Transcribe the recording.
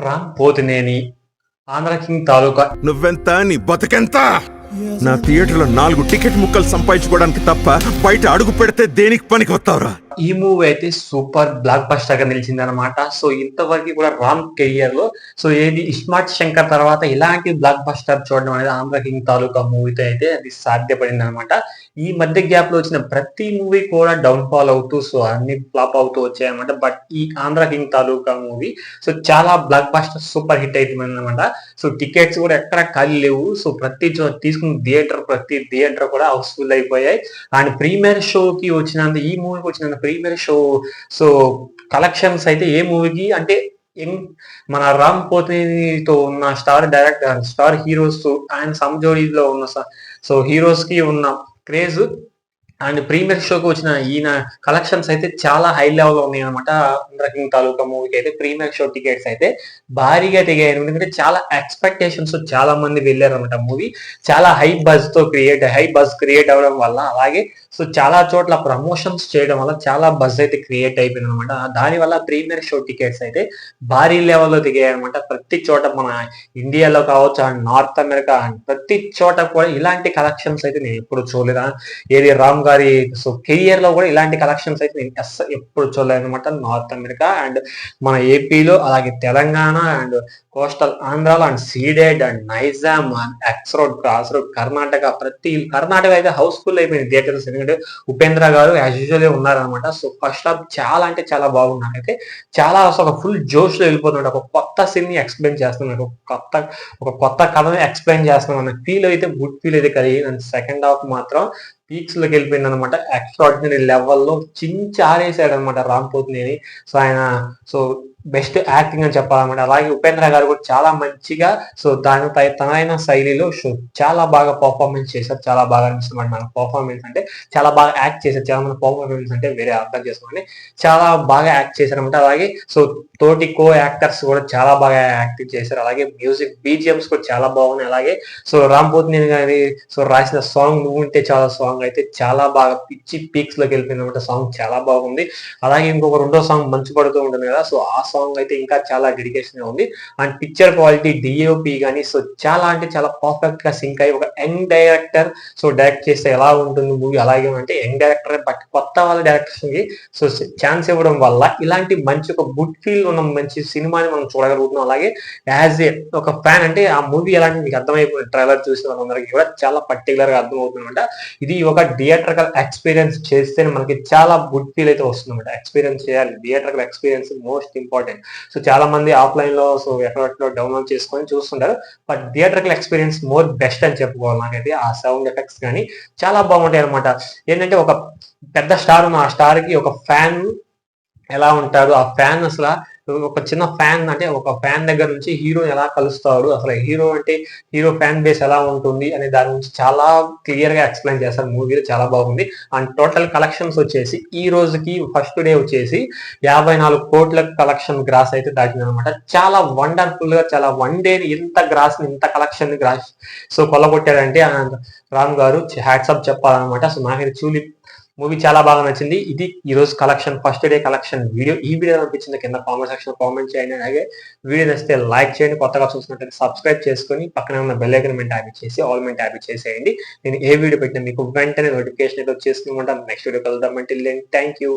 Ram Pothineni Andhra king తాలూకా. నువ్వెంత నీ బతుకెంత? నా థియేటర్లో 4 టికెట్ ముక్కలు సంపాదించుకోవడానికి తప్ప బయట అడుగు పెడితే దేనికి పనికి వస్తావురా? ఈ మూవీ అయితే సూపర్ బ్లాక్ బస్టర్ గా నిలిచింది అనమాట. సో ఇంతవరకు కూడా రామ్ కెరియర్ లో ఏది ఇస్మార్ట్ శంకర్ తర్వాత ఇలాంటి బ్లాక్ బస్టర్ చూడడం అనేది ఆంధ్ర కింగ్ తాలూకా మూవీతో అయితే అది సాధ్యపడింది అనమాట. ఈ మధ్య గ్యాప్ లో వచ్చిన ప్రతి మూవీ కూడా డౌన్ ఫాల్ అవుతూ అన్ని ఫ్లాప్ అవుతూ వచ్చాయి అనమాట. బట్ ఈ ఆంధ్ర కింగ్ తాలూకా మూవీ చాలా బ్లాక్ బస్టర్ సూపర్ హిట్ అయిపోయింది అనమాట. టికెట్స్ కూడా ఎక్కడ ఖాళీ లేవు. తీసుకున్న ప్రతి థియేటర్ కూడా హౌస్ఫుల్ అయిపోయాయి. అండ్ ప్రీమియర్ షోకి వచ్చినంత ఈ మూవీకి వచ్చినంత ప్రీమియర్ షో కలెక్షన్స్ అయితే ఏ మూవీకి అంటే మన రామ్ పోతినేనితో ఉన్న స్టార్ హీరోస్ అండ్ సమ్ జోడీలో ఉన్న హీరోస్ కి ఉన్న క్రేజ్ అండ్ ప్రీమియర్ షోకి వచ్చిన ఈయన కలెక్షన్స్ అయితే చాలా హై లెవెల్ ఉన్నాయి అనమాట. ఆంధ్ర కింగ్ తాలూకా మూవీకి అయితే ప్రీమియర్ షో టికెట్స్ అయితే భారీగా దిగాయి. ఎందుకంటే చాలా ఎక్స్పెక్టేషన్స్ చాలా మంది వెళ్ళారు అనమాట. మూవీ చాలా హై బజ్ క్రియేట్ అవ్వడం వల్ల, అలాగే చాలా చోట్ల ప్రమోషన్స్ చేయడం వల్ల చాలా బజ్ అయితే క్రియేట్ అయిపోయింది అనమాట. దాని వల్ల ప్రీమియర్ షో టికెట్స్ అయితే భారీ లెవెల్లో దిగాయి అనమాట. ప్రతి చోట మన ఇండియాలో కావచ్చు అండ్ నార్త్ అమెరికా అండ్ ప్రతి చోట కూడా ఇలాంటి కలెక్షన్స్ అయితే నేను ఎప్పుడు చూడలేదు. ఏది రామ్ గారి కెరియర్ లో కూడా ఇలాంటి కలెక్షన్స్ అయితే నేను ఎప్పుడు చూడలేదు అనమాట. నార్త్ అమెరికా అండ్ మన ఏపీలో, అలాగే తెలంగాణ అండ్ కోస్టల్ ఆంధ్రాలో and ceded and Nizam and X road, cross road, Karnataka అయితే హౌస్ఫుల్ అయిపోయింది థియేటర్స్. ఎందుకంటే ఉపేంద్ర గారు యాజ్ యూజువల్ ఉన్నారనమాట. ఫస్ట్ హాఫ్ చాలా అంటే చాలా బాగున్నారు. అయితే చాలా ఒక ఫుల్ జోష్ లో వెళ్ళిపోతున్నాడు. ఒక కొత్త సీన్ ని ఎక్స్ప్లెయిన్ చేస్తున్నాడు, ఒక కొత్త కథని ఎక్స్ప్లెయిన్ చేస్తున్నాడు అన్న ఫీల్ అయితే గుడ్ ఫీల్ అయితే కలిగింది. అండ్ సెకండ్ హాఫ్ మాత్రం పీక్స్ లోకి వెళ్ళిపోయింది అనమాట. ఎక్స్ట్రాడినరీ లెవెల్లో చించి ఆరేసాడు అనమాట రామ్ పోతినేని. ఆయన బెస్ట్ యాక్టింగ్ అని చెప్పాలన్నమాట. అలాగే ఉపేంద్ర గారు కూడా చాలా మంచిగా తనైన శైలిలో చాలా బాగా పర్ఫార్మెన్స్ చేశారు. చాలా బాగా అనిపిస్తుంది మన పర్ఫార్మెన్స్ అంటే చాలా బాగా యాక్ట్ చేశారు. చాలా మంది పర్ఫార్మెన్స్ అంటే వేరే అర్థం చేసుకోండి, చాలా బాగా యాక్ట్ చేశారనమాట. అలాగే తోటి కో యాక్టర్స్ కూడా చాలా బాగా యాక్టింగ్ చేశారు. అలాగే మ్యూజిక్ బీజిఎమ్స్ కూడా చాలా బాగున్నాయి. అలాగే రామ్ పోతినేని గారి రాసిన సాంగ్ నువ్వు ఉంటే చాలా సాంగ్ అయితే చాలా బాగా పిచ్చి పీక్స్ లోకి వెళ్ళిపోయింది అనమాట. సాంగ్ చాలా బాగుంది. అలాగే ఇంకొక రెండో సాంగ్ మంచు పడుతూ ఉంటుంది కదా, ఆ సాంగ్ అయితే ఇంకా చాలా డెడికేషన్ గా ఉంది. అండ్ పిక్చర్ క్వాలిటీ, డిఓపి కానీ చాలా అంటే చాలా పర్ఫెక్ట్ గా సింక్ అయ్యి ఒక యంగ్ డైరెక్టర్ డైరెక్ట్ చేస్తే ఎలా ఉంటుంది మూవీ, అలాగే అంటే యంగ్ డైరెక్టర్ బట్ కొత్త వాళ్ళ డైరెక్టర్స్ కి ఛాన్స్ ఇవ్వడం వల్ల ఇలాంటి మంచి ఒక గుడ్ ఫీల్ ఉన్న మంచి సినిమాని మనం చూడగలుగుతున్నాం. అలాగే యాజ్ ఏ ఒక ఫ్యాన్ అంటే ఆ మూవీ ఎలాంటి మీకు అర్థమైపోయింది. ట్రైలర్ చూసిన వాళ్ళందరికీ కూడా చాలా పర్టికులర్ గా అర్థమవుతుంది అనమాట. ఇది ఒక థియేటర్కల్ ఎక్స్పీరియన్స్ చేస్తేనే మనకి చాలా గుడ్ ఫీల్ అయితే వస్తుంది అనమాట. ఎక్స్పీరియన్స్ చేయాలి, థియేటర్కల్ ఎక్స్పీరియన్స్ మోస్ట్ ఇంపార్టెంట్. చాలా మంది ఆఫ్లైన్ లో ఎక్కడెక్కడ డౌన్లోడ్ చేసుకొని చూస్తుంటారు. But theatrical experience more best అని చెప్పుకోవాలి. నాకైతే ఆ సౌండ్ ఎఫెక్ట్స్ కానీ చాలా బాగుంటాయి అనమాట. ఏంటంటే ఒక పెద్ద స్టార్ ఉన్న ఆ స్టార్ కి ఒక ఫ్యాన్ ఎలా ఉంటాడు, ఆ ఫ్యాన్ అసలు ఒక చిన్న ఫ్యాన్ అంటే ఒక ఫ్యాన్ దగ్గర నుంచి హీరో ఎలా కలుస్తాడు, అసలు హీరో ఫ్యాన్ బేస్ ఎలా ఉంటుంది అనే దాని గురించి చాలా క్లియర్ గా ఎక్స్ప్లెయిన్ చేస్తారు మూవీలో. చాలా బాగుంది. అండ్ టోటల్ కలెక్షన్స్ వచ్చేసి ఈ రోజుకి ఫస్ట్ డే వచ్చేసి 54 కోట్ల కలెక్షన్ గ్రాస్ అయితే దాటింది అనమాట. చాలా వండర్ఫుల్ గా, చాలా వన్ డే ఇంత కలెక్షన్ గ్రాస్ కొల్లగొట్టాడంటే రామ్ గారు హ్యాట్సాప్ చెప్పాలన్నమాట. నాకైతే మూవీ చాలా బాగా నచ్చింది. ఇది ఈ రోజు collection, first day collection video. ఈ వీడియో అనిపించింది కింద కామెంట్ సెక్షన్ కామెంట్ చేయండి. అలాగే వీడియో నచ్చితే లైక్ చేయండి, కొత్తగా చూసినట్లయితే సబ్స్క్రైబ్ చేసుకొని పక్కనే ఉన్న బెల్ ఐకాన్ ట్యాప్ చేసి ఆల్ మెంట్ ట్యాప్ చేసేయండి. నేను ఏ వీడియో పెట్టినా మీకు వెంటనే నోటిఫికేషన్ అయితే వచ్చేస్తూ ఉంటాను. నెక్స్ట్ వీడియో కలుద్దాం. Thank you.